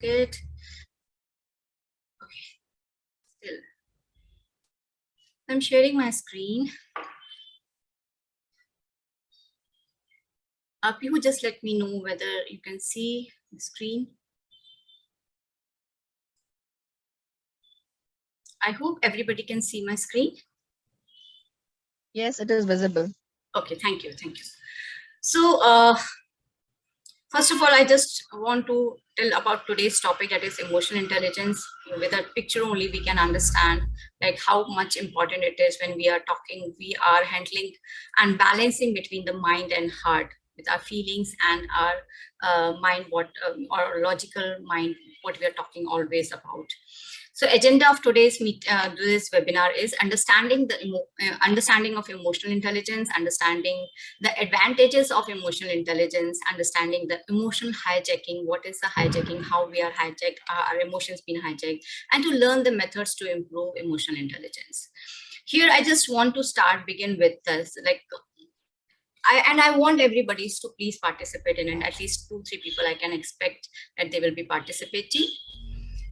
it. Okay, still. I'm sharing my screen. People just let me know whether you can see the screen. I hope everybody can see my screen. Yes, it is visible. Okay, thank you. So, first of all, I just want to tell about today's topic, that is emotional intelligence. With a picture only, we can understand like how much important it is when we are talking. We are handling and balancing between the mind and heart, with our feelings and our mind, or logical mind, what we are talking always about. So agenda of today's this webinar is understanding understanding of emotional intelligence, understanding the advantages of emotional intelligence, understanding the emotional hijacking, what is the hijacking, how we are hijacked, our emotions being hijacked, and to learn the methods to improve emotional intelligence. Here, I just want to begin with this, like, I want everybody to please participate in it. At least 2-3 people I can expect that they will be participating.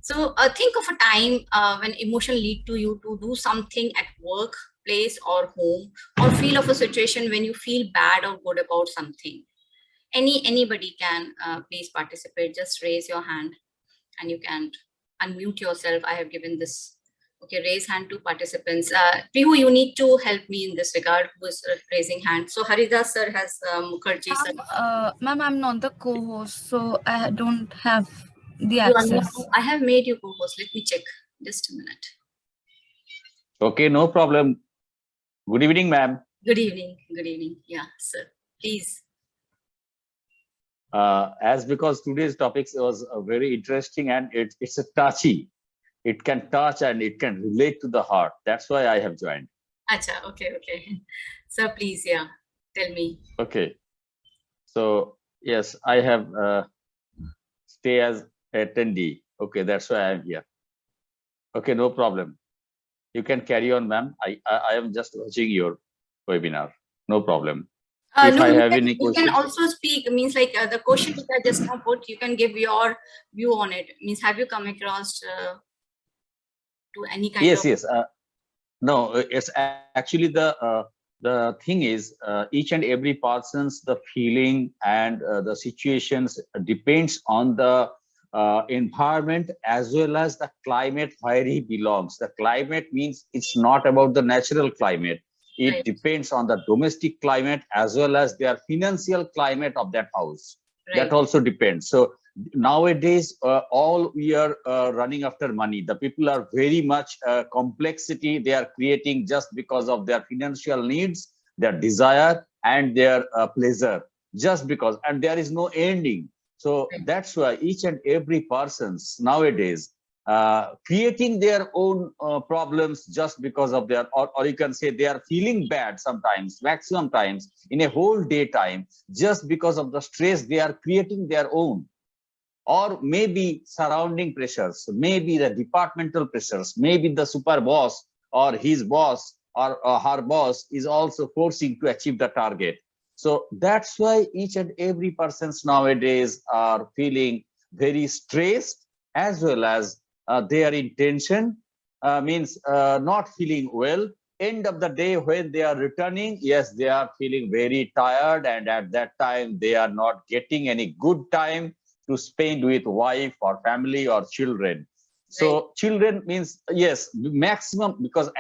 So think of a time when emotion lead to you to do something at work, place, or home, or feel of a situation when you feel bad or good about something. Anybody can please participate. Just raise your hand and you can unmute yourself. I have given this. Okay, raise hand to participants. Prihu, you need to help me in this regard. Who is raising hand? So Haridas sir has Mukherjee sir. Ma'am, I'm not the co-host, so I don't have the You are access. not, I have made you co-host. Let me check. Just a minute. Okay, no problem. Good evening, ma'am. Good evening. Good evening. Yeah, sir. Please. As because today's topics was very interesting and it's a touchy. It can touch and it can relate to the heart. That's why I have joined. Acha, okay. So please, yeah, tell me. Okay. So yes, I have stay as attendee. Okay, that's why I am here. Okay, no problem. You can carry on, ma'am. I am just watching your webinar. No problem. If No, I have any you questions, can also speak. Means like the question which I just now put, you can give your view on it. Means have you come across to any kind of? yes. No, it's actually the thing is each and every person's the feeling and the situations depends on the environment as well as the climate where he belongs. The climate means it's not about the natural climate. It Right. depends on the domestic climate as well as their financial climate of that house. Right. That also depends. So nowadays, all we are running after money. The people are very much complexity they are creating just because of their financial needs, their desire, and their pleasure. Just because, and there is no ending. So that's why each and every person's nowadays creating their own problems just because of their, or you can say they are feeling bad sometimes, maximum times in a whole day time, just because of the stress they are creating their own. Or maybe surrounding pressures, maybe the departmental pressures, maybe the super boss or his boss or her boss is also forcing to achieve the target. So that's why each and every persons nowadays are feeling very stressed, as well as their intention means not feeling well. End of the day, when they are returning, yes, they are feeling very tired, and at that time they are not getting any good time to spend with wife or family or children. So children means, yes, maximum, because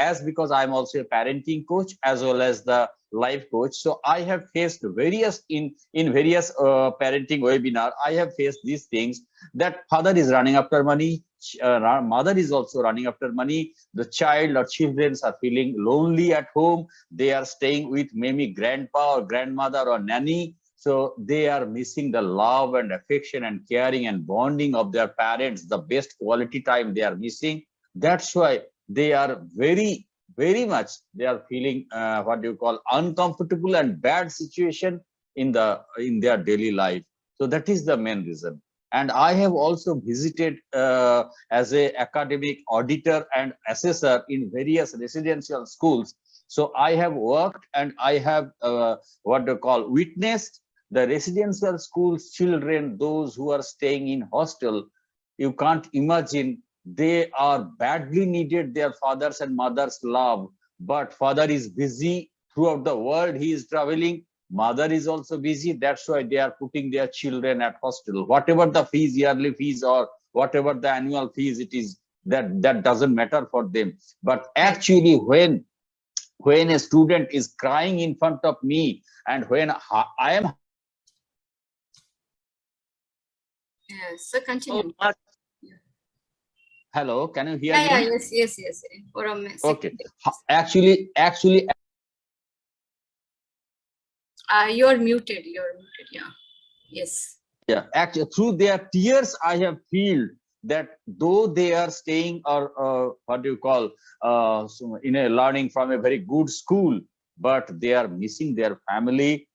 I'm also a parenting coach as well as the life coach. So I have faced various in various parenting webinar. I have faced these things that father is running after money, mother is also running after money. The child or children are feeling lonely at home. They are staying with maybe grandpa or grandmother or nanny. So they are missing the love and affection and caring and bonding of their parents, the best quality time they are missing. That's why they are very much, they are feeling what you call uncomfortable and bad situation in their daily life. So that is the main reason. And I have also visited as a academic auditor and assessor in various residential schools. So I have worked and I have what you call witnessed the residential schools children, those who are staying in hostel. You can't imagine. They are badly needed their fathers and mothers' love, but father is busy throughout the world. He is traveling. Mother is also busy. That's why they are putting their children at hostel. Whatever the fees, yearly fees, or whatever the annual fees it is, that doesn't matter for them. But actually, when a student is crying in front of me, and when I am Yes, so continue. hello, can you hear Yeah, me? yes. For a minute. Okay. Actually, You're muted. Yeah. Yes. yeah, actually, through their tears, I have feel that though they are staying, or what do you call, in a learning from a very good school, but they are missing their family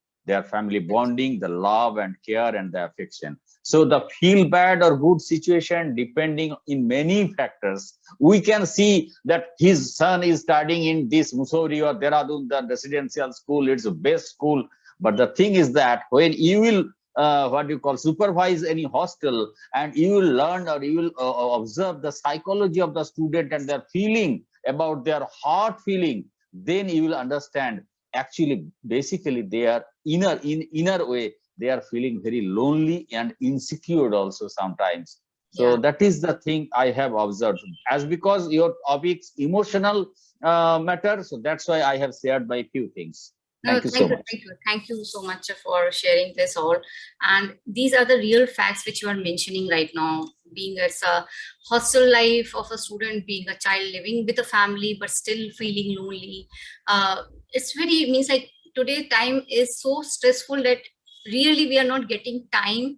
bonding, the love and care and the affection. So the feel bad or good situation, depending in many factors, we can see that his son is studying in this Mussoorie or Dehradun, the residential school. It's the best school. But the thing is that when you will what you call supervise any hostel, and you will learn, or you will observe the psychology of the student and their feeling about their heart feeling, then you will understand actually basically they are inner way, they are feeling very lonely and insecure also sometimes. So Yeah. that is the thing I have observed. As because your topics emotional matter, so that's why I have shared my few things. No, Thank you so much. thank you so much for sharing this all. And these are the real facts which you are mentioning right now. Being as a hostel life of a student, being a child living with a family but still feeling lonely. It's very means like today time is so stressful that really we are not getting time.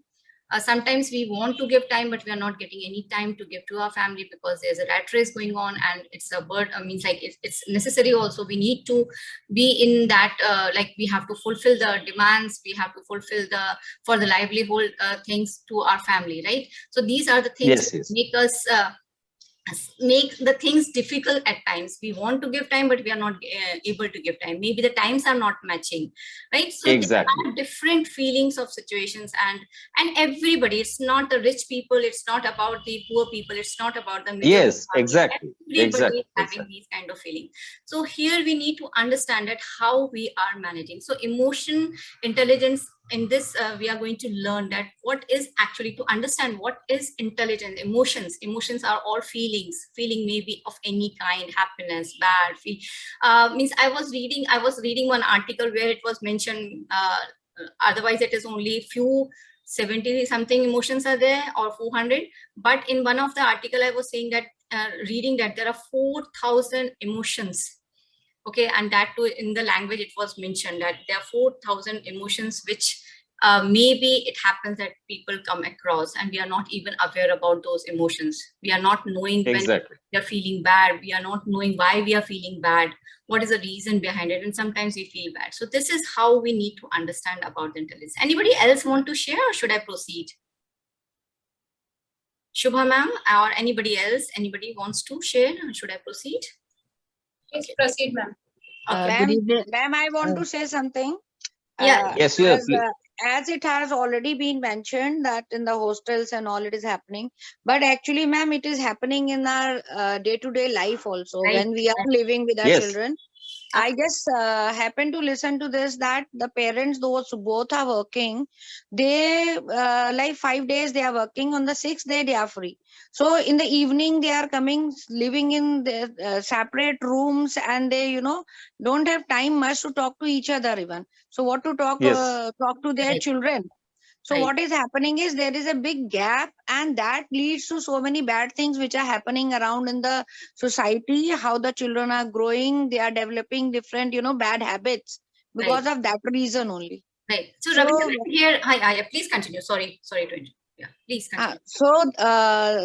Sometimes we want to give time, but we are not getting any time to give to our family because there's a rat race going on, and it's a bird. Means like it's necessary. Also, we need to be in that. Like we have to fulfill the demands. We have to fulfill the for the livelihood things to our family, right? So these are the things Yes, that yes. make us. Make the things difficult at times. We want to give time, but we are not able to give time. Maybe the times are not matching, right? So Exactly. there are different feelings of situations, and everybody, it's not the rich people, it's not about the poor people, it's not about the middle Yes, family. exactly. Everybody is having Exactly. these kind of feeling. So here we need to understand that how we are managing. So emotion intelligence, in this we are going to learn that what is actually to understand what is intelligence. Emotions are all feeling maybe of any kind, happiness, bad feel. Means I was reading one article where it was mentioned, otherwise it is only few 70 something emotions are there, or 400. But in one of the article I was saying that reading that there are 4,000 emotions. Okay, and that too in the language it was mentioned that there are 4,000 emotions which maybe it happens that people come across and we are not even aware about those emotions. We are not knowing when Exactly. we are feeling bad. We are not knowing why we are feeling bad. What is the reason behind it? And sometimes we feel bad. So this is how we need to understand about the intelligence. Anybody else want to share, or should I proceed? Shubha ma'am, or anybody else? Anybody wants to share, or should I proceed? Please proceed, ma'am. Okay. Good evening. Ma'am, I want to say something. Yeah. Yes, yes, As, please. as it has already been mentioned that in the hostels and all it is happening, but actually, ma'am, it is happening in our day-to-day life also Right. when we are living with our Yes. children. I just happened to listen to this that the parents, those both are working, they like 5 days they are working, on the 6th day they are free. So in the evening they are coming, living in their separate rooms, and they don't have time much to talk to each other even. So what to Yes. talk to their Right. children. So Right. what is happening is there is a big gap, and that leads to so many bad things which are happening around in the society. How the children are growing, they are developing different, bad habits Right. because of that reason only. Right. So So Ravindra, here, hi, please continue. Sorry to interrupt. Yeah, please continue.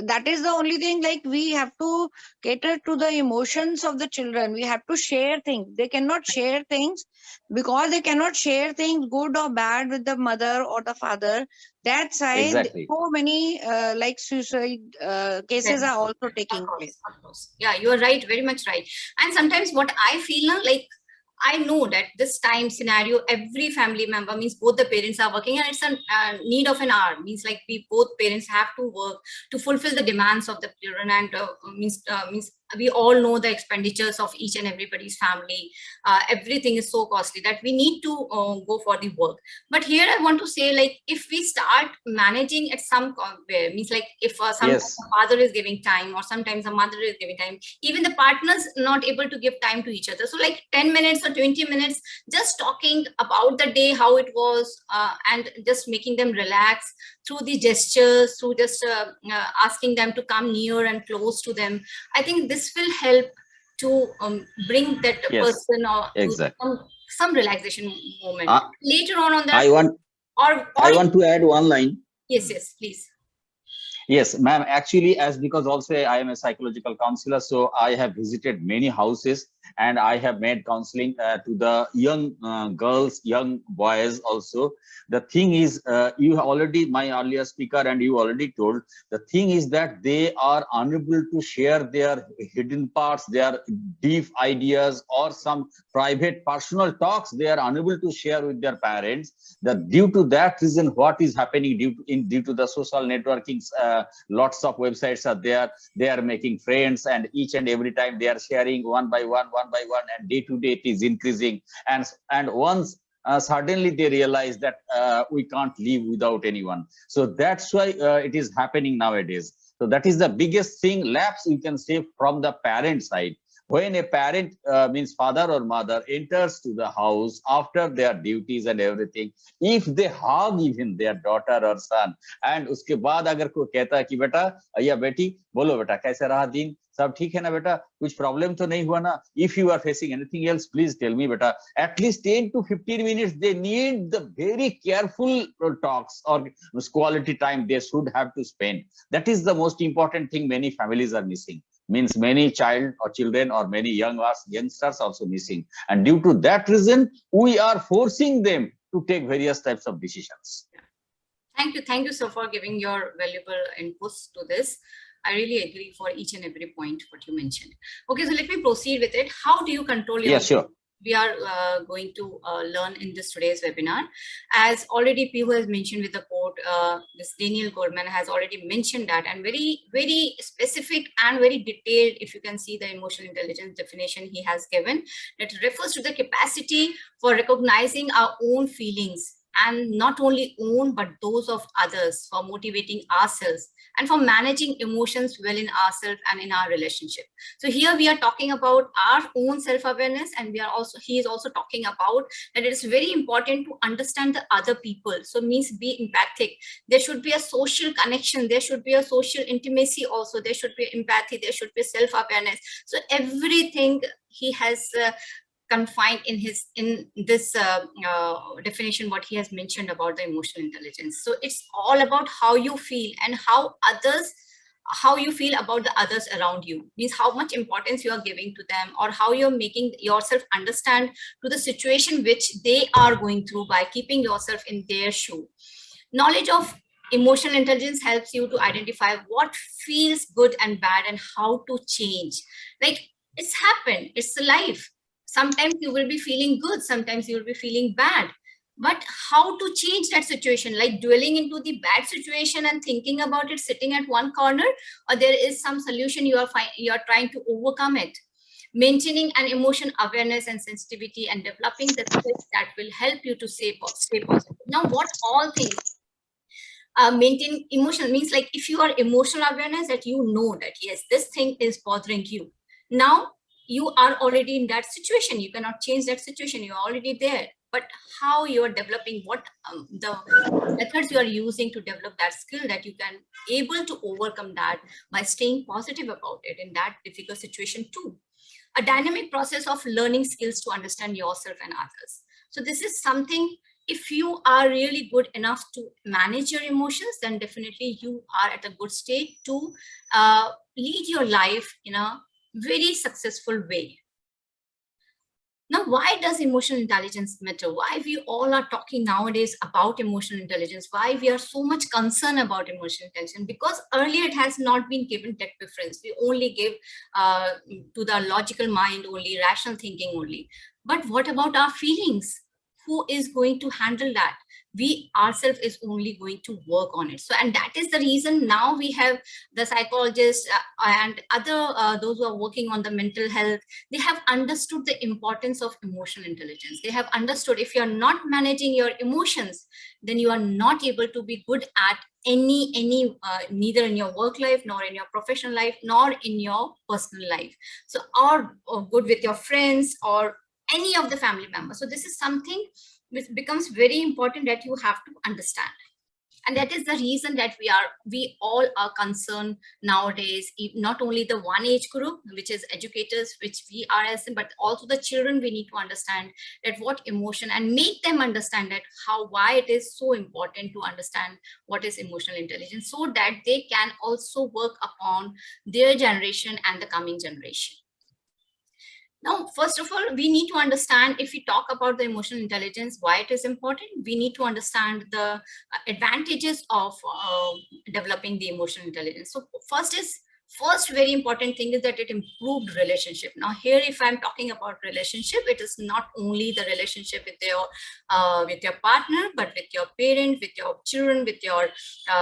that is the only thing. Like we have to cater to the emotions of the children. We have to share things. They cannot share things because they cannot share things good or bad with the mother or the father. That's why Exactly. so many like suicide Right. cases are also taking place. Of course. Yeah, you are right, very much right. And sometimes what I feel now, like I know that this time scenario, every family member, means both the parents are working, and it's a need of an hour, means like we both parents have to work to fulfill the demands of the children, and means we all know the expenditures of each and everybody's family. Everything is so costly that we need to go for the work. But here I want to say, like, if we start managing at some where, means like if sometimes Yes. the father is giving time, or sometimes the mother is giving time, even the partners not able to give time to each other. So like 10 minutes or 20 minutes, just talking about the day, how it was, and just making them relax through the gestures, through just asking them to come near and close to them. I think this will help to bring that Yes, person or to exactly. some relaxation moment. I, Later on that, I want or I want to add one line. yes, please. Yes, ma'am. Actually, as because also I am a psychological counselor, so I have visited many houses and I have made counseling to the young girls, young boys also. The thing is, you already, my earlier speaker, and you already told, the thing is that they are unable to share their hidden parts, their deep ideas, or some private personal talks they are unable to share with their parents. That due to that reason, what is happening due to the social networking, lots of websites are there. They are making friends, and each and every time they are sharing one by one, and day to day it is increasing. And once suddenly they realize that we can't live without anyone. So that's why it is happening nowadays. So that is the biggest thing, lapse you can say from the parent side. When a parent, means father or mother, enters to the house after their duties and everything, if they hug even their daughter or son, and उसके बाद अगर कोई कहता है कि बेटा या बेटी बोलो बेटा कैसे रहा दिन, सब ठीक है ना बेटा, कुछ प्रॉब्लम तो नहीं हुआ ना, if you are facing anything else please tell me बेटा, at least 10 to 15 minutes they need the very careful talks or quality time they should have to spend. That is the most important thing many families are missing. Means many child or children or many youngsters also missing, and due to that reason we are forcing them to take various types of decisions. Thank you, sir, for giving your valuable inputs to this. I really agree for each and every point what you mentioned. Okay, so let me proceed with it. How do you control your? Yeah, sure. We are going to learn in this today's webinar. As already Pihu has mentioned with the quote, this Daniel Goleman has already mentioned that, and very, very specific and very detailed, if you can see the emotional intelligence definition he has given, that refers to the capacity for recognizing our own feelings, and not only own but those of others, for motivating ourselves and for managing emotions well in ourselves and in our relationship. So here we are talking about our own self-awareness, and he is also talking about that it is very important to understand the other people. So means be empathic. There should be a social connection. There should be a social intimacy also. There should be empathy. There should be self-awareness. So everything he has confined in this definition what he has mentioned about the emotional intelligence. So it's all about how you feel and how you feel about the others around you, means how much importance you are giving to them, or how you're making yourself understand to the situation which they are going through by keeping yourself in their shoe. Knowledge of emotional intelligence helps you to identify what feels good and bad and how to change. Like, it's happened, it's life. Sometimes you will be feeling good, sometimes you will be feeling bad. But how to change that situation? Like dwelling into the bad situation and thinking about it, sitting at one corner, or there is some solution you are trying to overcome it. Maintaining an emotion awareness and sensitivity, and developing the skills that will help you to stay positive. Now, what all things maintain emotion means, like if you are emotional awareness, that you know that yes, this thing is bothering you. Now you are already in that situation, you cannot change that situation, you're already there. But how you are developing, what the methods you are using to develop that skill, that you can able to overcome that by staying positive about it in that difficult situation too. A dynamic process of learning skills to understand yourself and others. So this is something, if you are really good enough to manage your emotions, then definitely you are at a good state to lead your life in a very successful way. Now, why does emotional intelligence matter? Why we all are talking nowadays about emotional intelligence? Why we are so much concerned about emotional intelligence? Because earlier it has not been given that preference. We only give to the logical mind only, rational thinking only. But what about our feelings? Who is going to handle that? We ourselves is only going to work on it. So, and that is the reason now we have the psychologists and other those who are working on the mental health. They have understood the importance of emotional intelligence. They have understood if you are not managing your emotions, then you are not able to be good at any neither in your work life, nor in your professional life, nor in your personal life. So, or good with your friends or any of the family members. So this is something which becomes very important that you have to understand. And that is the reason that we all are concerned nowadays, not only the one age group, which is educators, which we are as, but also the children. We need to understand that what emotion, and make them understand that why it is so important to understand what is emotional intelligence, so that they can also work upon their generation and the coming generation. Now, first of all, we need to understand, if we talk about the emotional intelligence, why it is important, we need to understand the advantages of developing the emotional intelligence. So first very important thing is that it improved relationship. Now here, if I'm talking about relationship, it is not only the relationship with your partner, but with your parent, with your children, with your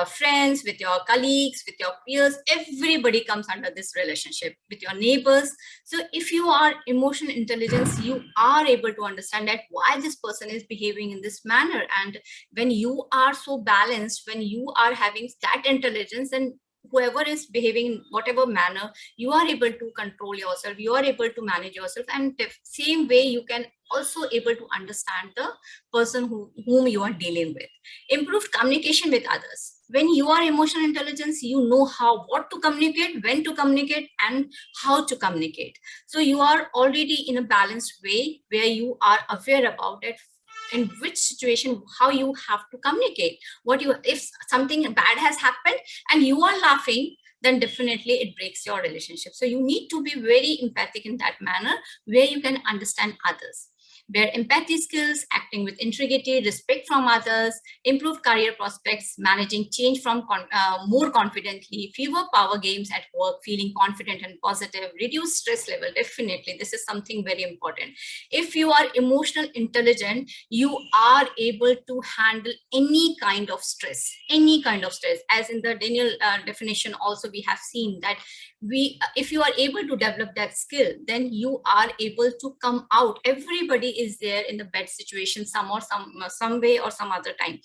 friends, with your colleagues, with your peers. Everybody comes under this relationship, with your neighbors. So if you are emotional intelligence, you are able to understand that why this person is behaving in this manner. And when you are so balanced, when you are having that intelligence, then whoever is behaving in whatever manner, you are able to control yourself, you are able to manage yourself, and the same way you can also able to understand the person whom you are dealing with. Improved communication with others. When you are emotional intelligence, you know what to communicate, when to communicate, and how to communicate. So you are already in a balanced way where you are aware about it, in which situation, how you have to communicate. If something bad has happened and you are laughing, then definitely it breaks your relationship. So you need to be very empathic in that manner, where you can understand others, where empathy skills, acting with integrity, respect from others, improved career prospects, managing change from more confidently, fewer power games at work, feeling confident and positive, reduce stress level. Definitely, this is something very important. If you are emotional intelligent, you are able to handle any kind of stress, as in the Daniel definition also we have seen that if you are able to develop that skill, then you are able to come out. Everybody is there in the bad situation, some way or some other time.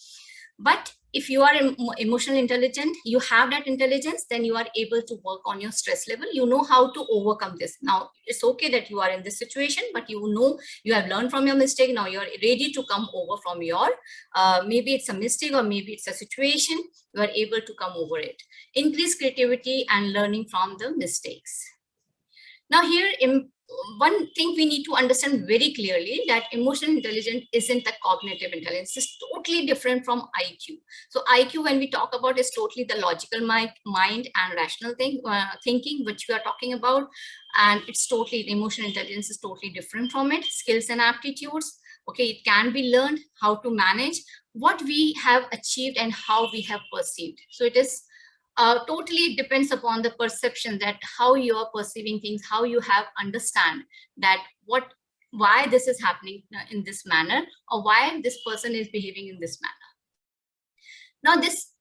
But if you are emotional intelligent, you have that intelligence, then you are able to work on your stress level. You know how to overcome this. Now it's okay that you are in this situation, but you know you have learned from your mistake. Now you're ready to come over from your maybe it's a mistake or maybe it's a situation. You are able to come over it. Increase creativity and learning from the mistakes. Now here, one thing we need to understand very clearly, that emotional intelligence isn't a cognitive intelligence. It's totally different from IQ. So IQ, when we talk about, is totally the logical mind and rational thinking, which we are talking about. And it's totally, emotional intelligence is totally different from it. Skills and aptitudes, okay, it can be learned how to manage what we have achieved and how we have perceived. So it is totally depends upon the perception, that how you are perceiving things, how you have understand that why this is happening in this manner, or why this person is behaving in this manner. Now this,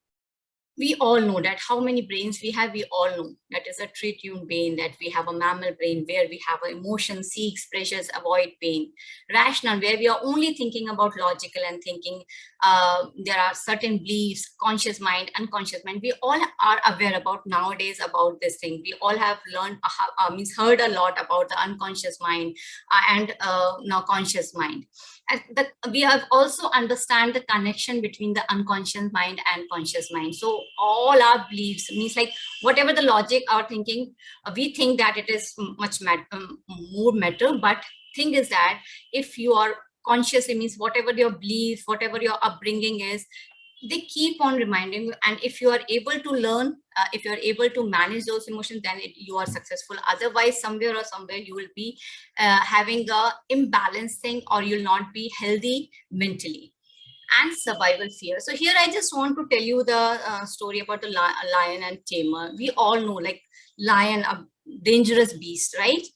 we all know that how many brains we have. We all know that is a tree-tuned brain, that we have a mammal brain where we have emotion, seeks pleasures, avoid pain. Rational, where we are only thinking about logical and thinking. There are certain beliefs, conscious mind, unconscious mind. We all are aware about nowadays about this thing. We all have learned, heard a lot about the unconscious mind and now conscious mind. And we have also understand the connection between the unconscious mind and conscious mind. So all our beliefs, means like whatever the logic are thinking, we think that it is much more matter. But thing is that if you are conscious, it means whatever your belief, whatever your upbringing is, they keep on reminding you. And if you are able to learn, if you are able to manage those emotions, then you are successful. Otherwise, somewhere you will be having a imbalance thing, or you'll not be healthy mentally. And survival fear. So here I just want to tell you the story about the lion and tamer. We all know, like, lion, a dangerous beast, right?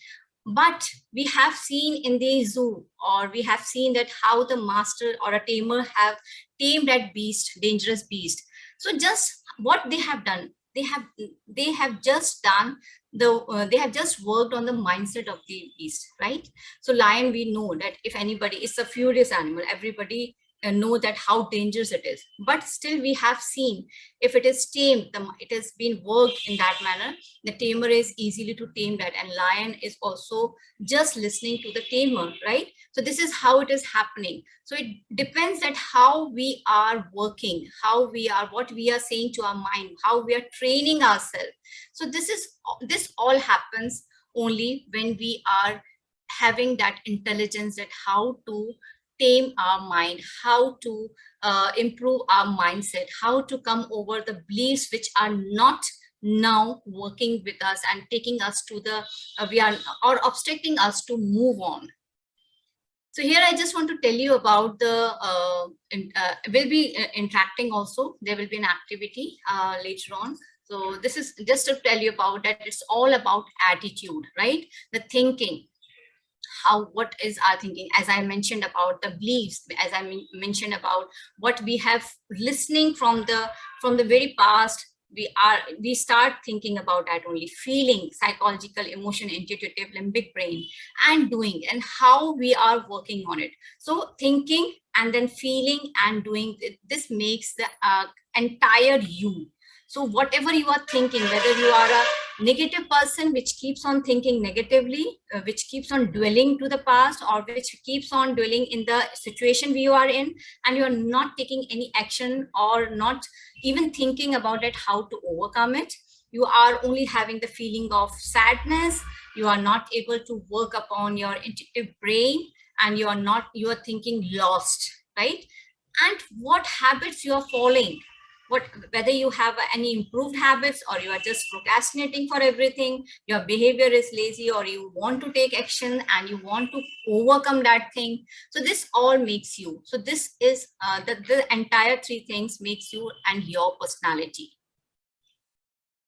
But we have seen in the zoo, or we have seen that how the master or a tamer have tamed that beast, dangerous beast. So just what they have done, they have just done they have just worked on the mindset of the beast, right? So lion, we know that if anybody, it's a furious animal, everybody know that how dangerous it is. But still we have seen, if it is tamed, it has been worked in that manner, the tamer is easily to tame that, and lion is also just listening to the tamer, right? So this is how it is happening. So it depends that how we are working, how we are, what we are saying to our mind, how we are training ourselves. So this all happens only when we are having that intelligence, that how to tame our mind, how to improve our mindset, how to come over the beliefs which are not now working with us and taking us to the we are, or obstructing us to move on. So here I just want to tell you about the we'll be interacting also. There will be an activity later on. So this is just to tell you about that. It's all about attitude, right? The thinking. How, what is our thinking? As I mentioned about the beliefs, as I mentioned about what we have listening from the very past, we start thinking about that only, feeling, psychological, emotion, intuitive, limbic brain, and doing, and how we are working on it. So thinking and then feeling and doing, this makes the entire you. So whatever you are thinking, whether you are a negative person which keeps on thinking negatively, which keeps on dwelling to the past, or which keeps on dwelling in the situation you are in, and you are not taking any action or not even thinking about it, how to overcome it, you are only having the feeling of sadness, you are not able to work upon your intuitive brain, and you are thinking lost, right? And what habits you are following, whether you have any improved habits, or you are just procrastinating for everything, your behavior is lazy, or you want to take action and you want to overcome that thing. So this all makes you. So this is the entire three things makes you and your personality.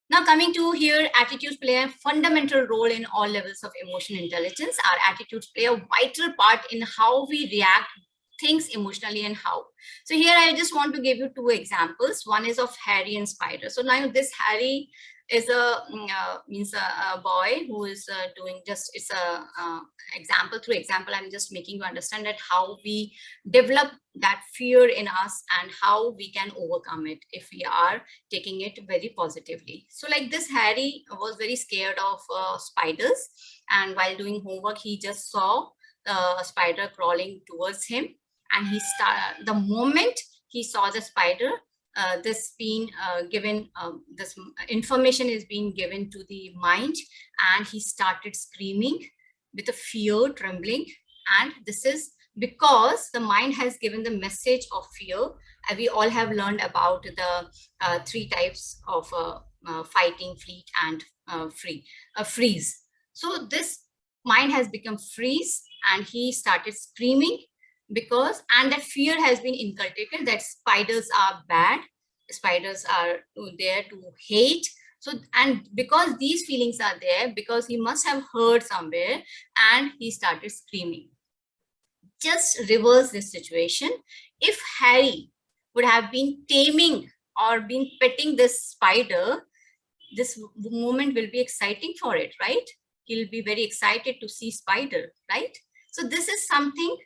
Now coming to here, attitudes play a fundamental role in all levels of emotional intelligence. Our attitudes play a vital part in how we react things emotionally and how. So here I just want to give you two examples. One is of Harry and Spider. So now this Harry is a boy who is doing just, it's a example through example. I'm just making you understand that how we develop that fear in us and how we can overcome it if we are taking it very positively. So like this, Harry was very scared of spiders, and while doing homework, he just saw a spider crawling towards him, and the moment he saw the spider, this information is being given to the mind, and he started screaming with a fear, trembling. And this is because the mind has given the message of fear. We all have learned about the three types of fighting, fleet, and freeze. So this mind has become freeze, and he started screaming because, and that fear has been inculcated that spiders are bad, spiders are there to hate. So, and because these feelings are there, because he must have heard somewhere, and he started screaming. Just reverse this situation. If Harry would have been taming or been petting this spider, this moment will be exciting for it, right? He'll be very excited to see spider, right? So this is something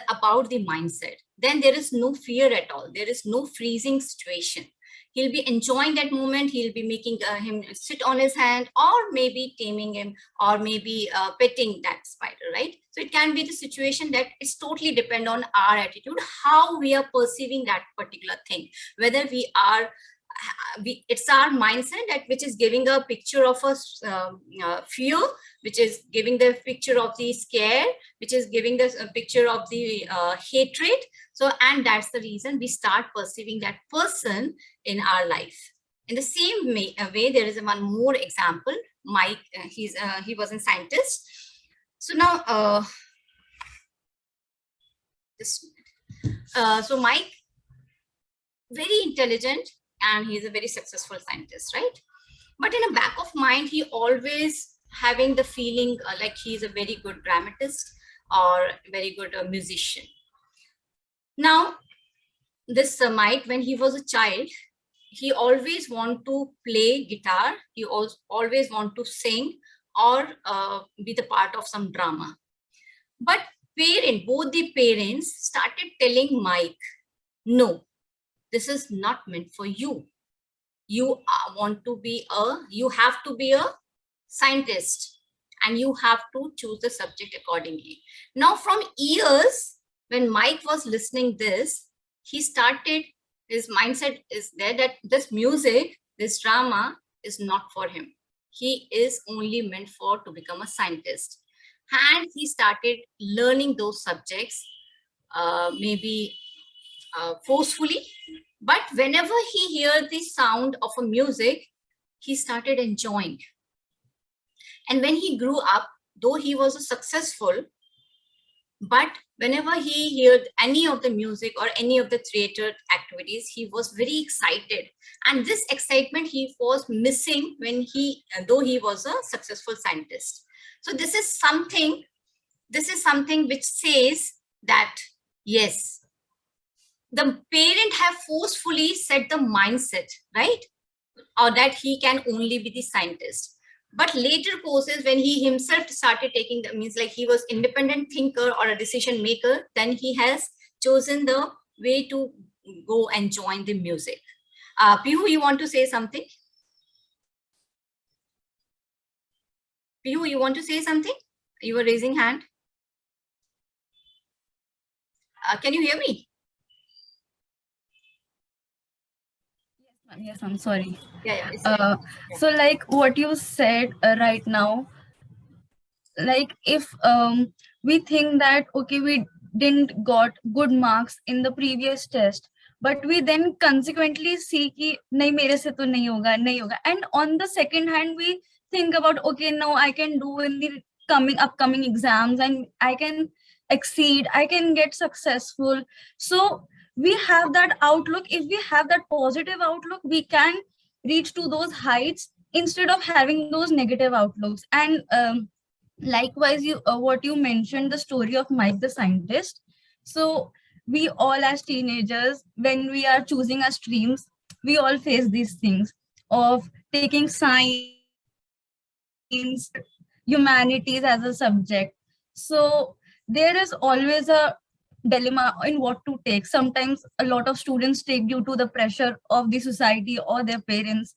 about the mindset. Then there is no fear at all. There is no freezing situation. He'll be enjoying that moment. He'll be making him sit on his hand, or maybe taming him, or maybe petting that spider, right? So it can be the situation that is totally depend on our attitude, how we are perceiving that particular thing, whether we are it's our mindset that which is giving a picture of a fear, which is giving the picture of the scare, which is giving the picture of the hatred. So, and that's the reason we start perceiving that person in our life. In the same way, there is one more example. Mike, he was a scientist. So now, so Mike, very intelligent, and he's a very successful scientist, right? But in the back of mind, he always having the feeling like he's a very good dramatist or very good musician. Now, this Mike, when he was a child, he always want to play guitar. He always want to sing or be the part of some drama. But both the parents started telling Mike, no, this is not meant for you. You you have to be a scientist and you have to choose the subject accordingly. Now, from years, when Mike was listening this, he started, his mindset is there that this music, this drama is not for him. He is only meant for to become a scientist. And he started learning those subjects, maybe forcefully, but whenever he heard the sound of a music, he started enjoying. And when he grew up, though he was successful, but whenever he heard any of the music or any of the theater activities, he was very excited. And this excitement he was missing when though he was a successful scientist. So this is something which says that, yes, the parent have forcefully set the mindset, right? Or that he can only be the scientist. But later courses, when he himself started taking the, means like he was independent thinker or a decision maker, then he has chosen the way to go and join the music. Pihu, you want to say something? Pihu, you want to say something? You were raising hand. Can you hear me? Yes, I'm sorry. Yeah, it's fine. Yeah. So like what you said right now, like if we think that okay, we didn't got good marks in the previous test, but we then consequently see ki nahi mere se to nahi hoga, and on the second hand we think about okay, no, I can do in the upcoming exams and I can exceed, I can get successful. So we have that outlook. If we have that positive outlook, we can reach to those heights instead of having those negative outlooks. And likewise, you what you mentioned, the story of Mike the scientist. So we all as teenagers, when we are choosing our streams, we all face these things of taking science, humanities as a subject. So there is always a dilemma in what to take. Sometimes a lot of students take due to the pressure of the society or their parents,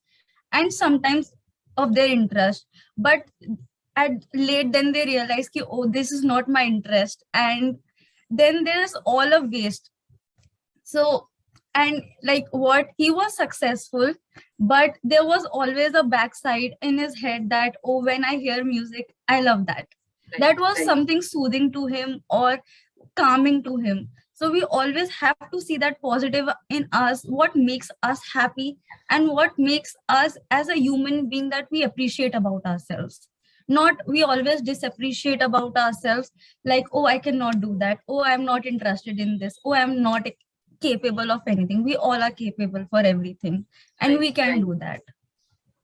and sometimes of their interest. But at late then they realize ki, oh, this is not my interest, and then there's all a waste. So, and like what, he was successful, but there was always a backside in his head that, oh, when I hear music, I love that. Right. That was something soothing to him or calming to him. So we always have to see that positive in us, what makes us happy and what makes us as a human being that we appreciate about ourselves. Not we always disappreciate about ourselves, like, oh, I cannot do that, oh, I'm not interested in this, oh, I'm not capable of anything. We all are capable for everything, and Right, we can right. do that.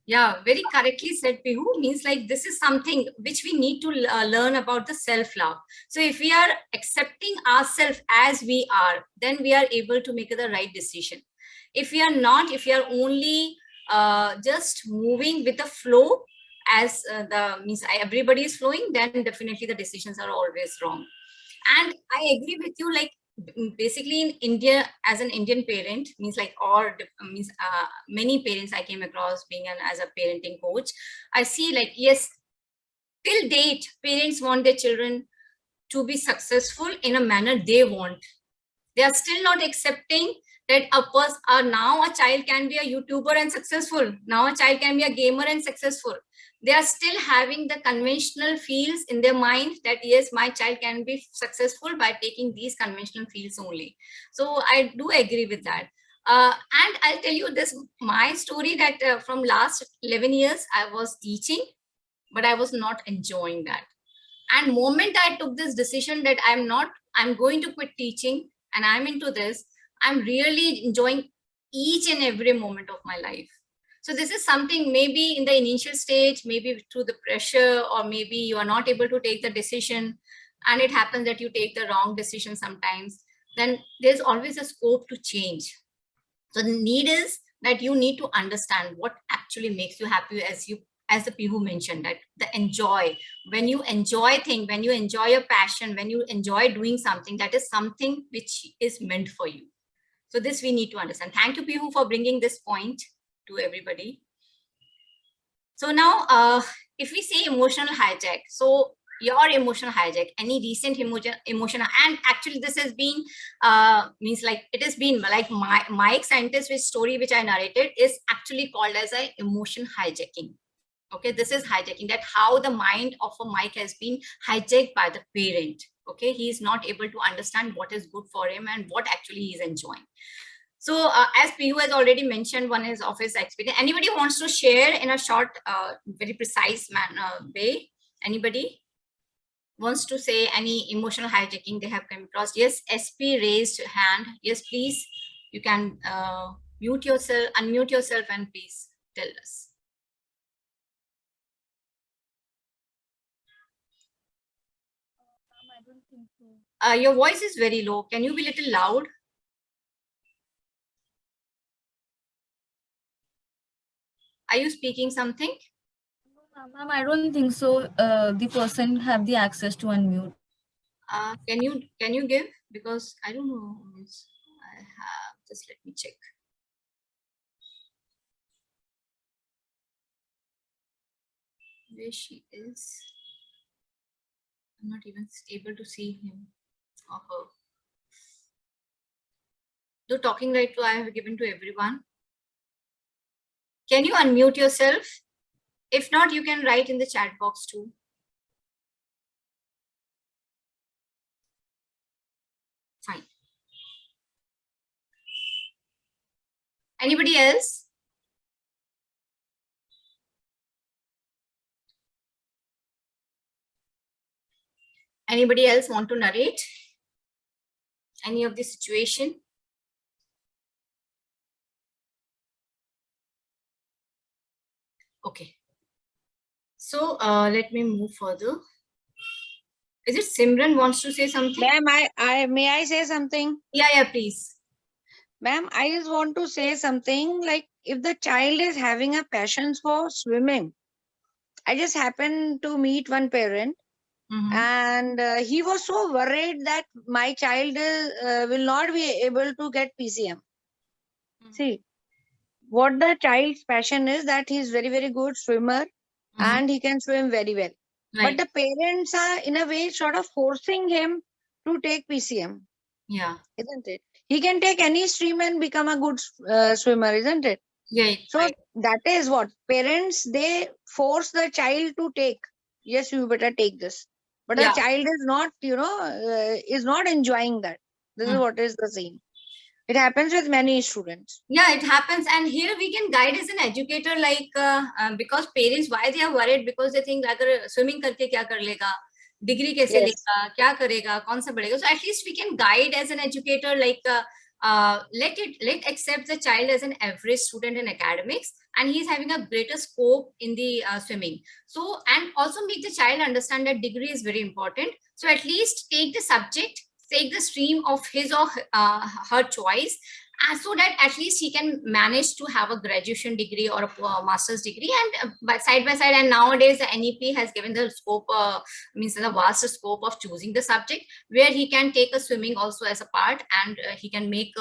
Yeah, very correctly said, Pihu. Means like this is something which we need to learn about the self-love. So if we are accepting ourselves as we are, then we are able to make the right decision. If we are not, if we are only just moving with the flow, as everybody is flowing, then definitely the decisions are always wrong. And I agree with you, like basically in India, as an Indian parent, means like, or means many parents I came across being as a parenting coach, I see like, yes, till date, parents want their children to be successful in a manner they want. They are still not accepting that now a child can be a YouTuber and successful. Now a child can be a gamer and successful. They are still having the conventional fields in their mind that yes, my child can be successful by taking these conventional fields only. So I do agree with that. And I'll tell you this, my story that from last 11 years, I was teaching, but I was not enjoying that. And moment I took this decision that I'm going to quit teaching and I'm into this, I'm really enjoying each and every moment of my life. So this is something maybe in the initial stage, maybe through the pressure, or maybe you are not able to take the decision, and it happens that you take the wrong decision sometimes, then there's always a scope to change. So the need is that you need to understand what actually makes you happy, as the Pihu mentioned, that the enjoy. When you enjoy things, when you enjoy your passion, when you enjoy doing something, that is something which is meant for you. So this we need to understand. Thank you, Pihu, for bringing this point to everybody. So now, if we say emotional hijack, so your emotional hijack, any recent emotion, and actually this has been means like it has been like my Mike scientist, which story which I narrated is actually called as a emotion hijacking. Okay, this is hijacking, that how the mind of a Mike has been hijacked by the parent. Okay, he is not able to understand what is good for him and what actually he is enjoying. So as Pihu has already mentioned, one is of his experience. Anybody wants to share in a short, very precise way? Anybody wants to say any emotional hijacking they have come across? Yes, SP raised hand. Yes, please. You can unmute yourself, and please tell us. I don't think so. Your voice is very low. Can you be a little loud? Are you speaking something? No, ma'am, I don't think so. The person have the access to unmute. Can you give? Because I don't know. I have. Just let me check. Where she is. I'm not even able to see him or her. The talking right to I have given to everyone. Can you unmute yourself? If not, you can write in the chat box too. Fine. Anybody else? Anybody else want to narrate any of the situation? Okay. So let me move further. Is it Simran wants to say something? Ma'am, may I say something? Yeah, please. Ma'am, I just want to say something, like if the child is having a passion for swimming, I just happened to meet one parent, and he was so worried that my child will not be able to get PCM. See, what the child's passion is, that he is very, very good swimmer and he can swim very well. Right. But the parents are in a way sort of forcing him to take PCM. Yeah. Isn't it? He can take any stream and become a good swimmer, isn't it? Yeah. So right. that is what parents, they force the child to take. Yes, you better take this. But Yeah. the child is not, is not enjoying that. This is what is the scene. It happens with many students. Yeah, it happens. And here we can guide as an educator, like because parents, why they are worried? Because they think agar swimming karke kya kar lega, degree kaise Yes. lega, kya karega, kaun sa badega. So at least we can guide as an educator, like let accept the child as an average student in academics, and he's having a greater scope in the swimming. So, and also make the child understand that degree is very important. So at least take the subject, take the stream of his or her choice, so that at least he can manage to have a graduation degree or a master's degree, and side by side. And nowadays the NEP has given the scope, means the vast scope of choosing the subject, where he can take a swimming also as a part, and he can make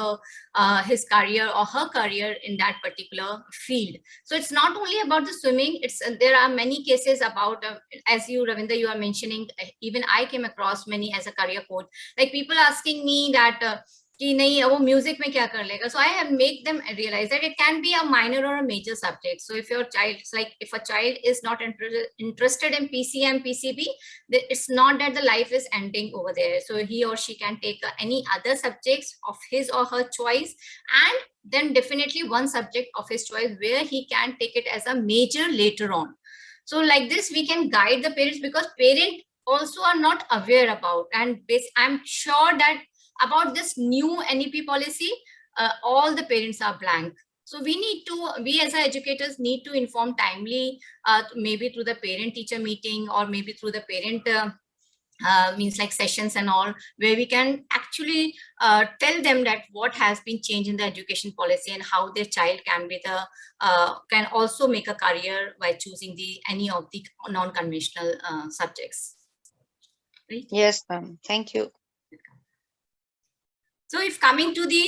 his career or her career in that particular field. So it's not only about the swimming, it's there are many cases about, as you Ravinder, you are mentioning, even I came across many as a career coach, like people asking me that कि नहीं वो music में क्या कर लेगा. So I have make them realize that it can be a minor or a major subject. So if your child, like if a child is not interested in PCM, PCB, it's not that the life is ending over there. So he or she can take any other subjects of his or her choice, and then definitely one subject of his choice where he can take it as a major later on. So like this, we can guide the parents, because parents also are not aware about, and I'm sure that about this new NEP policy, all the parents are blank. So we as educators need to inform timely, maybe through the parent teacher meeting, or maybe through the parent means like sessions and all, where we can actually tell them that what has been changed in the education policy and how their child can be the can also make a career by choosing any of the non-conventional subjects. Right? Yes, ma'am. Thank you. So if coming to the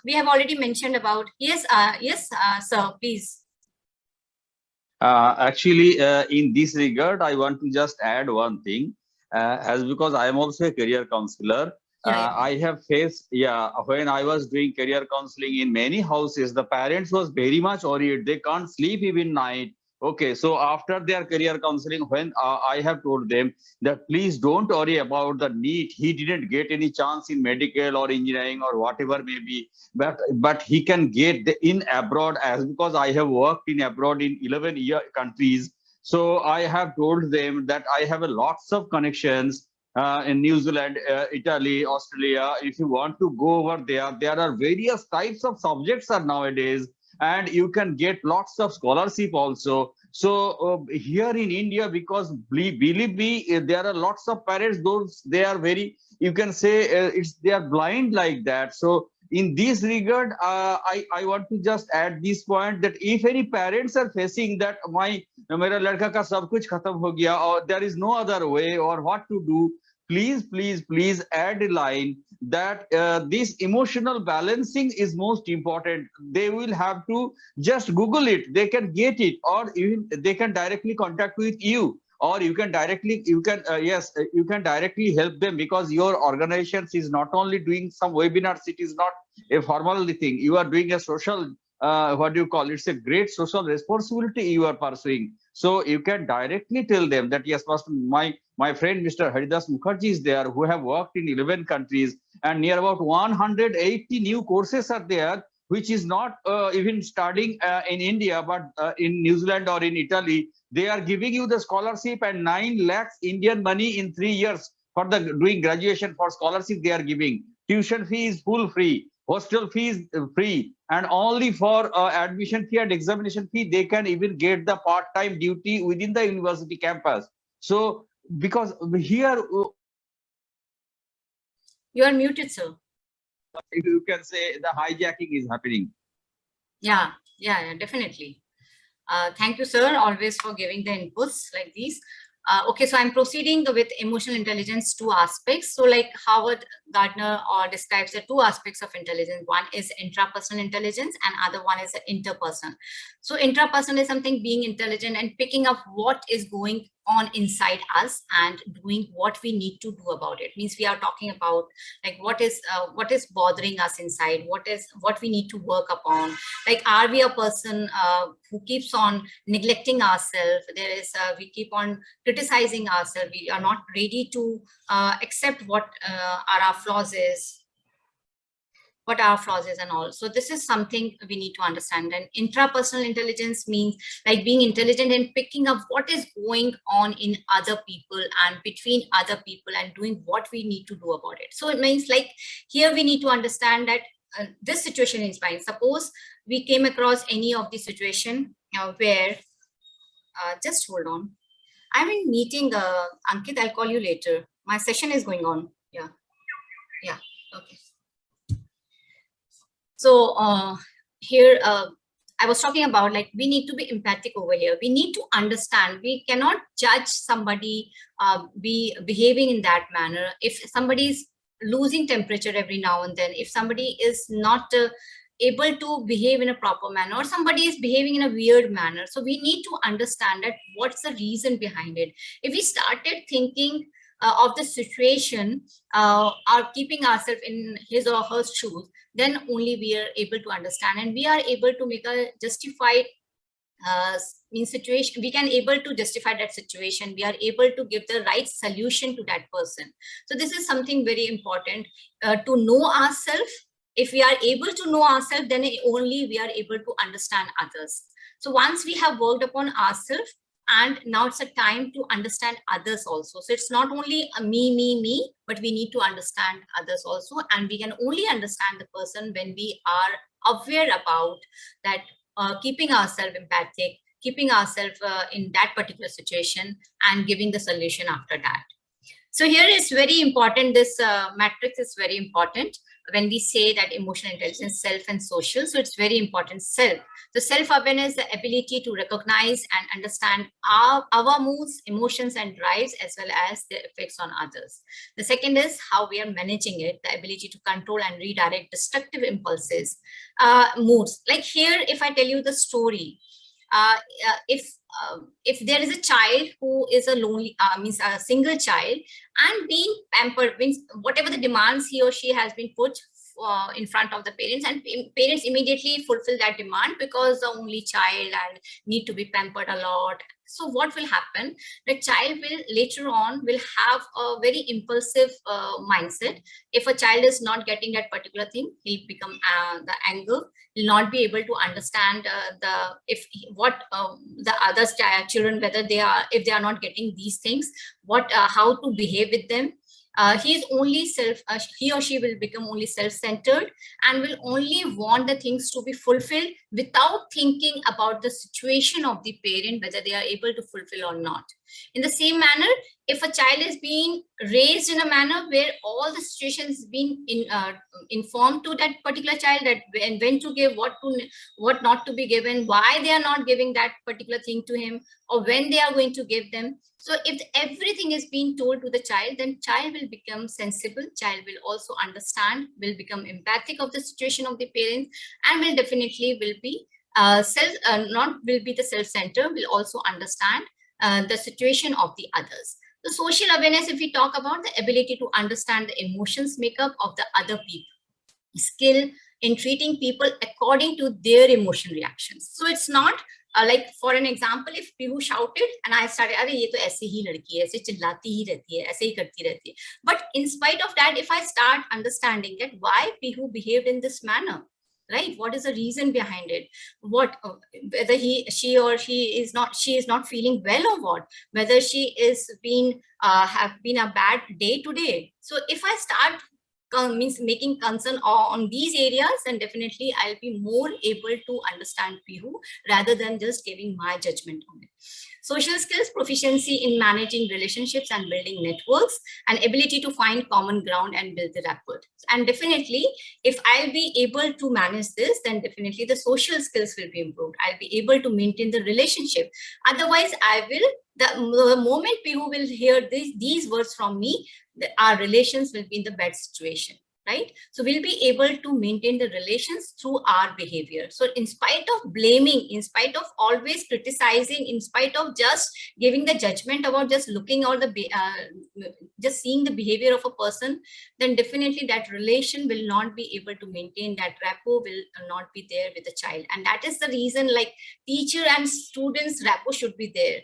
we have already mentioned about, yes, sir, please. Actually, in this regard, I want to just add one thing, as because I am also a career counselor. I have faced, when I was doing career counseling in many houses, the parents was very much worried. They can't sleep even night. Okay, so after their career counseling, when I have told them that please don't worry about the NEET, he didn't get any chance in medical or engineering or whatever may be, but he can get in abroad, as because I have worked in abroad in 11 countries. So I have told them that I have a lots of connections in New Zealand, Italy, Australia. If you want to go over there, there are various types of subjects are nowadays, and you can get lots of scholarship also. So here in India, because believe me, there are lots of parents, those they are very, you can say they are blind like that. So in this regard, I want to just add this point, that if any parents are facing that मेरा लड़का का सब कुछ खत्म हो गया, or there is no other way, or what to do, please add a line that this emotional balancing is most important. They will have to just Google it. They can get it, or even they can directly contact with you, or you can directly you can directly help them, because your organization is not only doing some webinars. It is not a formal thing. You are doing a social what do you call, it's a great social responsibility you are pursuing. So you can directly tell them that yes, my friend Mr. Haridas Mukherjee is there, who have worked in 11 countries, and near about 180 new courses are there, which is not even studying in India, but in New Zealand or in Italy. They are giving you the scholarship, and 9 lakhs Indian money in 3 years for the doing graduation. For scholarship they are giving. Tuition fee is full free, hostel fees free, and only for admission fee and examination fee they can even get the part-time duty within the university campus. So because here You are muted, sir. you can say the hijacking is happening. Yeah, definitely. Thank you, sir, always for giving the inputs like these. Okay, so I'm proceeding with emotional intelligence, 2 aspects. So like Howard Gardner describes the 2 aspects of intelligence. One is intrapersonal intelligence, and other one is interpersonal. So intrapersonal is something being intelligent and picking up what is going on inside us and doing what we need to do about it. Means we are talking about like what is bothering us inside, what we need to work upon. Like, are we a person who keeps on neglecting ourselves? There is we keep on criticizing ourselves. We are not ready to accept what are our flaws is. What our flaws is and all. So this is something we need to understand. And intrapersonal intelligence means like being intelligent in picking up what is going on in other people and between other people and doing what we need to do about it. So it means like here we need to understand that this situation is fine. Suppose we came across any of the situation where, just hold on. I'm in meeting, Ankit, I'll call you later. My session is going on. Yeah, okay. So here I was talking about like we need to be empathic over here. We need to understand. We cannot judge somebody be behaving in that manner. If somebody is losing temperature every now and then, if somebody is not able to behave in a proper manner, or somebody is behaving in a weird manner, so we need to understand that what's the reason behind it. If we started thinking of the situation, are keeping ourselves in his or her shoes, then only we are able to understand, and we are able to make a justified situation. We can able to justify that situation. We are able to give the right solution to that person. So this is something very important, to know ourselves. If we are able to know ourselves, then only we are able to understand others. So once we have worked upon ourselves, And now it's a time to understand others also. So it's not only a me, but we need to understand others also. And we can only understand the person when we are aware about that, keeping ourselves empathic, keeping ourselves in that particular situation, and giving the solution after that. So here is very important, this matrix is very important when we say that emotional intelligence, self and social. So it's very important. Self. So self-awareness, the ability to recognize and understand our moods, emotions and drives, as well as their effects on others. The second is how we are managing it, the ability to control and redirect destructive impulses, moods. Like here, if I tell you the story, uh, if there is a child who is a lonely, means a single child, and being pampered, means whatever the demands he or she has been put in front of the parents, and parents immediately fulfill that demand because the only child and need to be pampered a lot. So what will happen? The child will later on will have a very impulsive mindset. If a child is not getting that particular thing, he'll become the anger. He'll not be able to understand what the other children, whether they are, if they are not getting these things, what how to behave with them. He or she will become only self-centered and will only want the things to be fulfilled without thinking about the situation of the parent, whether they are able to fulfill or not. In the same manner, if a child is being raised in a manner where all the situations being informed to that particular child, that when to give, what not to be given, why they are not giving that particular thing to him, or when they are going to give them. So if everything is being told to the child, then child will become sensible, child will also understand, will become empathic of the situation of the parents, and will definitely will be not will be the self-centered, will also understand the situation of the others. The social awareness, if we talk about the ability to understand the emotions makeup of the other people, skill in treating people according to their emotion reactions. So it's not like, for an example, if Pihu shouted and I started, "Arey, ye to aise hi ladki hai, aise chillati hi rehti hai, aise hi karti rehti hai." But in spite of that, if I start understanding that why Pihu behaved in this manner, right? What is the reason behind it? What, whether she is not feeling well, or what, whether she is being have been a bad day today. So if I start means making concern on these areas, then definitely I'll be more able to understand Pihu rather than just giving my judgment on it. Social skills, proficiency in managing relationships and building networks, and ability to find common ground and build the rapport. And definitely, if I'll be able to manage this, then definitely the social skills will be improved. I'll be able to maintain the relationship. Otherwise, the moment Pihu will hear these words from me, our relations will be in the bad situation, right? So we'll be able to maintain the relations through our behavior. So in spite of blaming, in spite of always criticizing, in spite of just giving the judgment about just looking or just seeing the behavior of a person, then definitely that relation will not be able to maintain, that rapport will not be there with the child. And that is the reason, like, teacher and students rapport should be there.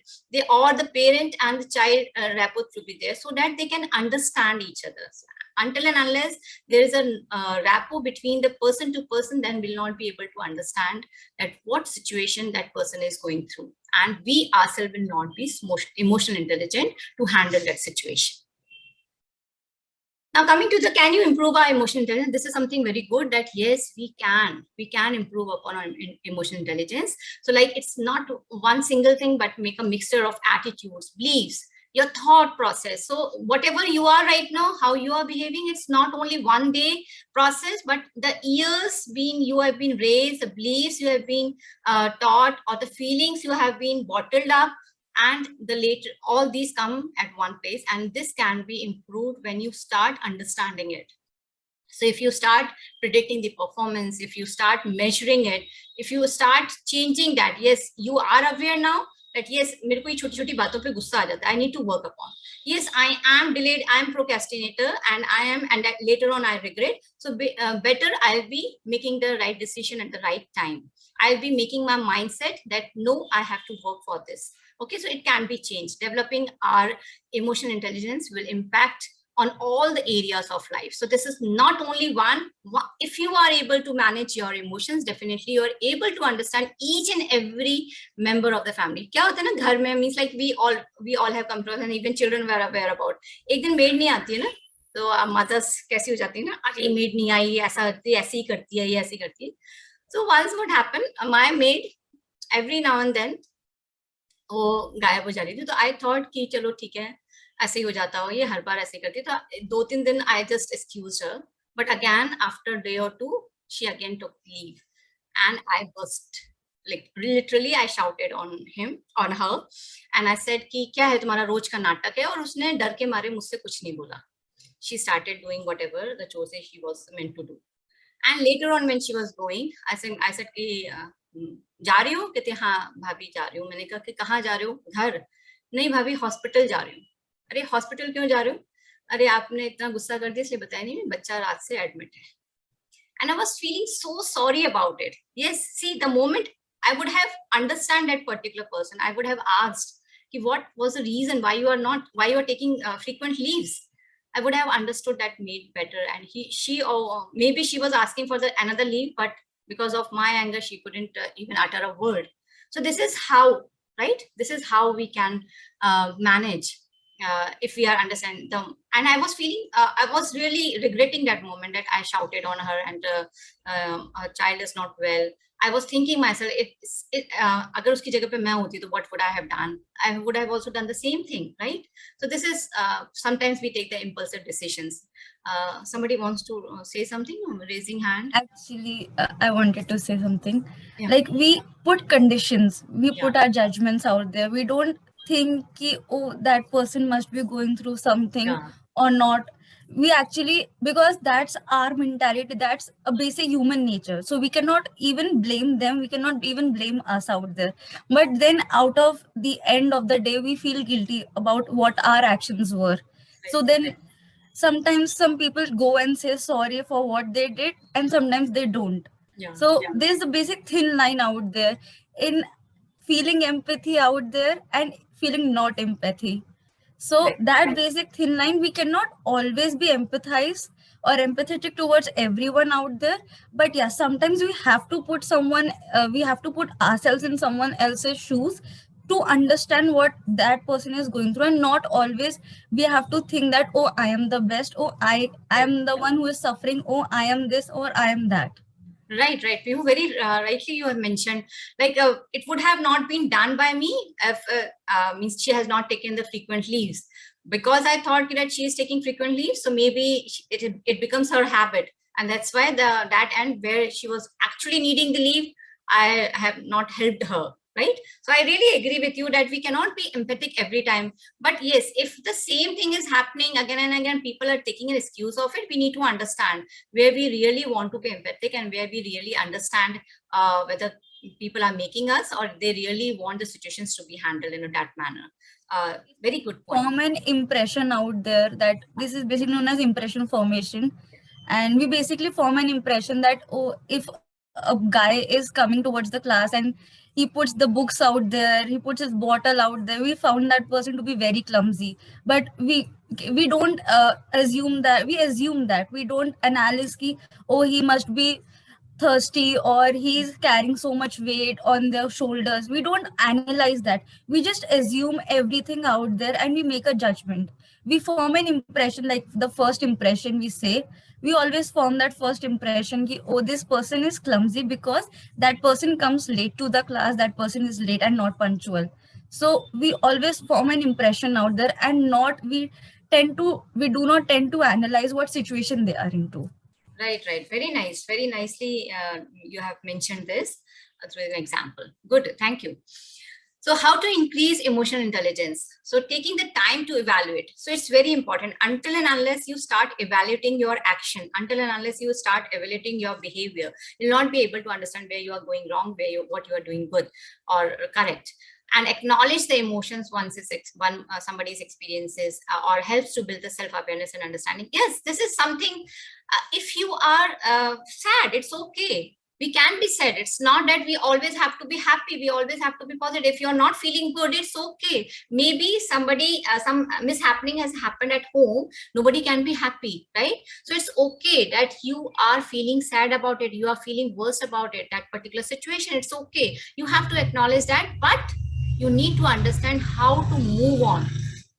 Or the parent and the child rapport should be there, so that they can understand each other. Until and unless there is a rapport between the person to person, then we'll not be able to understand that what situation that person is going through. And we ourselves will not be emotional intelligent to handle that situation. Now, coming to the, can you improve our emotional intelligence? This is something very good, that yes, we can improve upon our emotional intelligence. So like, it's not one single thing, but make a mixture of attitudes, beliefs, your thought process. So whatever you are right now, how you are behaving, it's not only one day process, but the years you have been raised, the beliefs you have been taught, or the feelings you have been bottled up, and the later, all these come at one place. And this can be improved when you start understanding it. So if you start predicting the performance, if you start measuring it, if you start changing that, yes, you are aware now that yes, मेरे को ये छोटी-छोटी बातों पे गुस्सा आ जाता है, I need to work upon. Yes, I am delayed, I am procrastinator, and later on I regret. So better I'll be making the right decision at the right time. I'll be making my mindset that no, I have to work for this. Okay, so it can be changed. Developing our emotional intelligence will impact on all the areas of life. So this is not only one. If you are able to manage your emotions, definitely you are able to understand each and every member of the family. क्या होता है ना घर में, means like we all have come across, and even children were aware about. एक दिन maid नहीं आती है ना, तो mothers कैसी हो जाती है ना, अरे maid नहीं आई, ऐसा करती है, ऐसे ही करती है, ये ऐसे ही करती है. So once what happened, my maid every now and then वो गायब हो जा रही थी. तो I thought कि चलो ठीक है, ऐसे ही हो जाता हो, ये हर बार ऐसे करती. तो 2-3 दिन I just excused her, but again after a day or two she again took leave, and I burst, like literally I shouted on her, and I said कि क्या है तुम्हारा रोज का नाटक है. और उसने डर के मारे मुझसे कुछ नहीं बोला. She started doing whatever the chores she was meant to do. And later on when she was going, I said कि जा रही हो? कहते हाँ भाभी जा रही हूँ. मैंने कहा कि कहाँ जा रहे हो? घर. नहीं भाभी हॉस्पिटल जा रही हूँ. अरे हॉस्पिटल क्यों जा रहे हो? अरे आपने इतना गुस्सा कर दिया इसलिए बताया नहीं, बच्चा रात से एडमिट है. And I was feeling so sorry about it. Yes, see, the moment I would have understand that particular person, I would have asked what was the reason why you are taking frequent leaves. I would have understood that maid better, and maybe she was asking for another leave, but because of my anger she couldn't even utter a word. So this is how, right? This is how we can manage if we are understanding them. And I was feeling, I was really regretting that moment that I shouted on her, and her child is not well. I was thinking myself, agar uski jagah pe main hoti, to what would I have done? I would have also done the same thing, right? So this is, sometimes we take the impulsive decisions. Somebody wants to say something, raising hand. Actually, I wanted to say something. Yeah. Like, we put conditions, we Yeah. put our judgments out there. We don't think ki, oh, that person must be going through something Yeah. or not. We actually, because that's our mentality, that's a basic human nature. So we cannot even blame them. We cannot even blame us out there. But then out of the end of the day, we feel guilty about what our actions were. So then sometimes some people go and say sorry for what they did, and sometimes they don't. Yeah. So there's a basic thin line out there in feeling empathy out there and feeling not empathy. So Right. that basic thin line, we cannot always be empathized or empathetic towards everyone out there. But yeah, sometimes we have to put we have to put ourselves in someone else's shoes to understand what that person is going through, and not always we have to think that, oh, I am the best, oh, I am the one who is suffering, oh, I am this or I am that. Right. You very rightly you have mentioned, like it would have not been done by me if means she has not taken the frequent leaves, because I thought that she is taking frequent leaves, so maybe it becomes her habit, and that's why that end where she was actually needing the leave, I have not helped her. Right. So I really agree with you that we cannot be empathic every time. But yes, if the same thing is happening again and again, people are taking an excuse of it, we need to understand where we really want to be empathic and where we really understand whether people are making us or they really want the situations to be handled in that manner. Very good point. Form an impression out there that this is basically known as impression formation. And we basically form an impression that, oh, if a guy is coming towards the class and he puts the books out there, he puts his bottle out there, we found that person to be very clumsy. But we don't assume that. We assume that. We don't analyze ki, oh, he must be thirsty or he's carrying so much weight on their shoulders. We don't analyze that. We just assume everything out there and we make a judgment. We form an impression, like the first impression we say, we always form that first impression ki, oh, this person is clumsy because that person comes late to the class, that person is late and not punctual. So we always form an impression out there, and we do not tend to analyze what situation they are into. Right. Very nice. Very nicely you have mentioned this through an example. Good. Thank you. So how to increase emotional intelligence? So taking the time to evaluate. So it's very important. Until and unless you start evaluating your action, until and unless you start evaluating your behavior, you'll not be able to understand where you are going wrong, what you are doing good or correct. And acknowledge the emotions once somebody's experiences or helps to build the self-awareness and understanding. Yes, this is something, if you are sad, it's okay. We can be sad. It's not that we always have to be happy. We always have to be positive. If you're not feeling good, it's okay. Maybe somebody, some mishappening has happened at home. Nobody can be happy, right? So it's okay that you are feeling sad about it. You are feeling worse about it, that particular situation. It's okay. You have to acknowledge that, but you need to understand how to move on.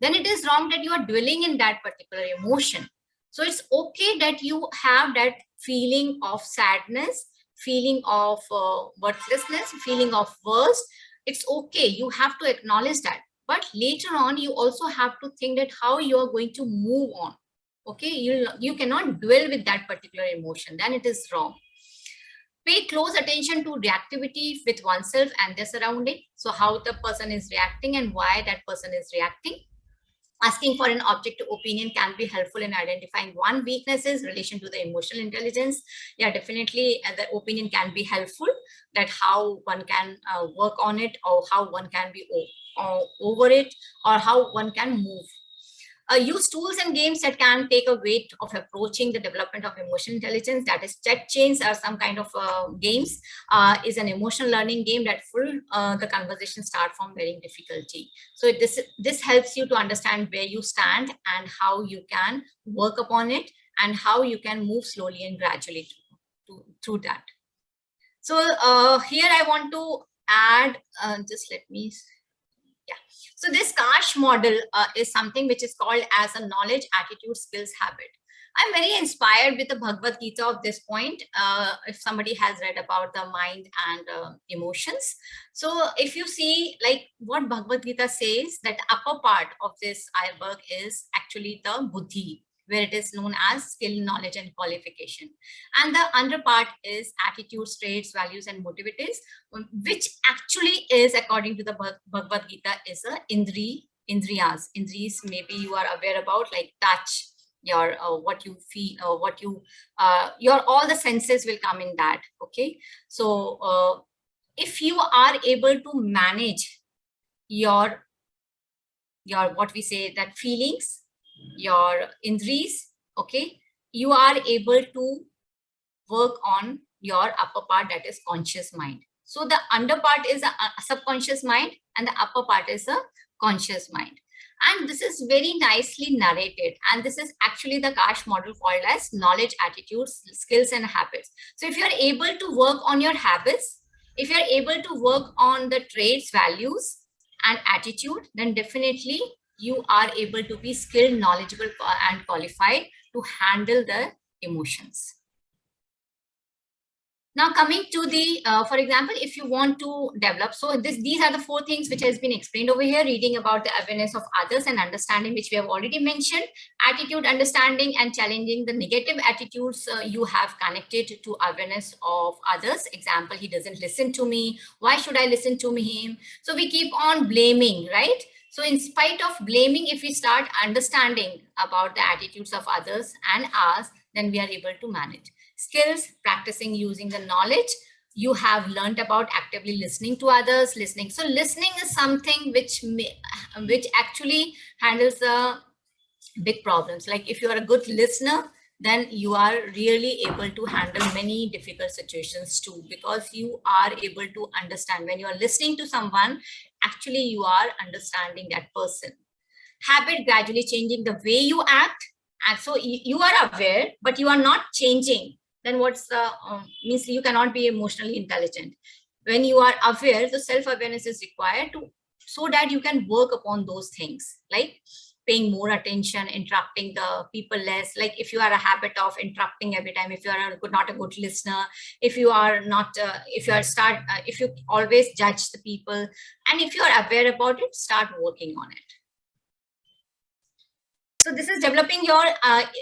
Then it is wrong that you are dwelling in that particular emotion. So it's okay that you have that feeling of sadness, feeling of worthlessness, feeling of worst. It's okay. You have to acknowledge that. But later on, you also have to think that how you are going to move on. Okay, you cannot dwell with that particular emotion. Then it is wrong. Pay close attention to reactivity with oneself and their surrounding. So how the person is reacting and why that person is reacting. Asking for an objective opinion can be helpful in identifying one weaknesses relation to the emotional intelligence. Yeah, definitely the opinion can be helpful, that how one can work on it, or how one can be over it, or how one can move. Use tools and games that can take a weight of approaching the development of emotional intelligence. That is, chat chains or some kind of games is an emotional learning game that the conversation start from varying difficulty. So this helps you to understand where you stand and how you can work upon it, and how you can move slowly and gradually through that. So here I want to add, just let me. Yeah. So this Kash model is something which is called as a knowledge, attitude, skills, habit. I'm very inspired with the Bhagavad Gita of this point. If somebody has read about the mind and emotions. So if you see like what Bhagavad Gita says, that the upper part of this iceberg is actually the buddhi, where it is known as skill, knowledge, and qualification. And the under part is attitudes, traits, values, and motivities, which actually is, according to the Bhagavad Gita, is a indriyas. Indriyas, maybe you are aware about, like touch, your what you feel, what you your all the senses will come in that. Okay, so if you are able to manage your what we say, that feelings, your indris, okay, you are able to work on your upper part, that is conscious mind. So the under part is a subconscious mind, and the upper part is a conscious mind. And this is very nicely narrated, and this is actually the Kash model called as knowledge, attitudes, skills, and habits. So if you're able to work on your habits, if you're able to work on the traits, values, and attitude, then definitely you are able to be skilled, knowledgeable, and qualified to handle the emotions. Now coming to the, for example, if you want to develop, so these are the 4 things which has been explained over here: reading about the awareness of others and understanding, which we have already mentioned; attitude, understanding and challenging the negative attitudes you have connected to awareness of others. Example, he doesn't listen to me. Why should I listen to him? So we keep on blaming, right? So in spite of blaming, if we start understanding about the attitudes of others and us, then we are able to manage. Skills, practicing using the knowledge you have learned about, actively listening to others, listening. So listening is something which actually handles the big problems. Like if you are a good listener, then you are really able to handle many difficult situations too, because you are able to understand. When you are listening to someone, actually you are understanding that person. Habit, gradually changing the way you act. And so you are aware, but you are not changing. Then what's the means you cannot be emotionally intelligent. When you are aware, the self-awareness is required to, so that you can work upon those things, like paying more attention, interrupting the people less. Like if you are a habit of interrupting every time, if you are not a good listener, if you are not, if you always judge the people, and if you are aware about it, start working on it. So this is developing your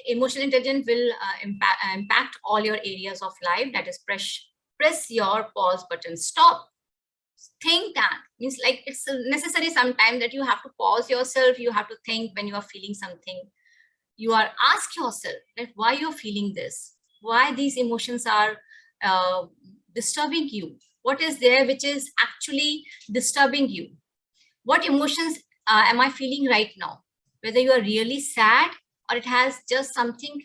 emotional intelligence will impact all your areas of life. That is, press your pause button. Stop. Think that. Means like it's necessary sometime that you have to pause yourself. You have to think when you are feeling something. You are ask yourself that why you're feeling this. Why these emotions are disturbing you. What is there which is actually disturbing you? What emotions am I feeling right now? Whether you are really sad or it has just something,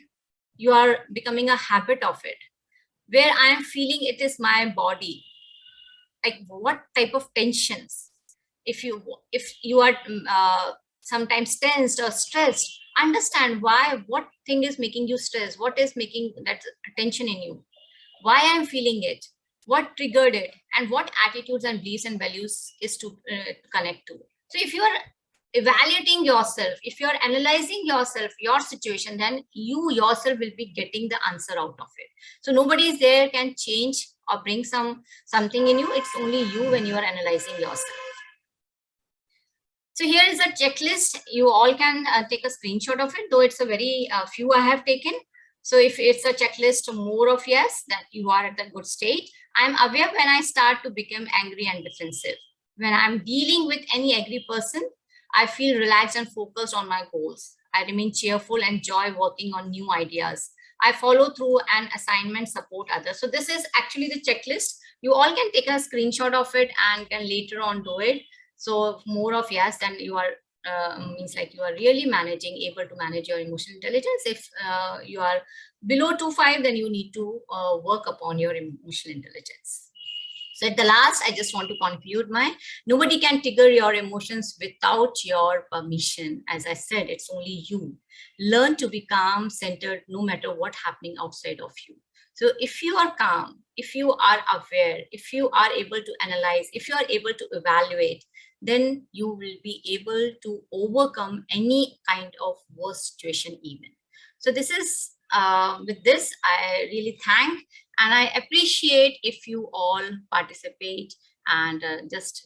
you are becoming a habit of it. where I am feeling it is my body, like what type of tensions. If you are sometimes tensed or stressed, understand why, what thing is making you stressed, what is making that tension in you, why I'm feeling it, what triggered it, and what attitudes and beliefs and values is to connect to. So if you are evaluating yourself, if you are analyzing yourself, your situation, then you yourself will be getting the answer out of it. So nobody is there can change or bring something in you. It's only you when you are analyzing yourself. So here is a checklist. You all can take a screenshot of it, though it's a very few I have taken. So if it's a checklist more of yes, that you are at a good state. I'm aware when I start to become angry and defensive. When I'm dealing with any angry person, I feel relaxed and focused on my goals. I remain cheerful and enjoy working on new ideas. I follow through and assignment support others. So this is actually the checklist. You all can take a screenshot of it and can later on do it. So more of yes, then you are means like you are really able to manage your emotional intelligence. If you are below 2.5, then you need to work upon your emotional intelligence. So at the last, I just want to conclude nobody can trigger your emotions without your permission. As I said, it's only you. Learn to be calm, centered, no matter what's happening outside of you. So if you are calm, if you are aware, if you are able to analyze, if you are able to evaluate, then you will be able to overcome any kind of worst situation even. So this is, with this, I really thank and I appreciate if you all participate and just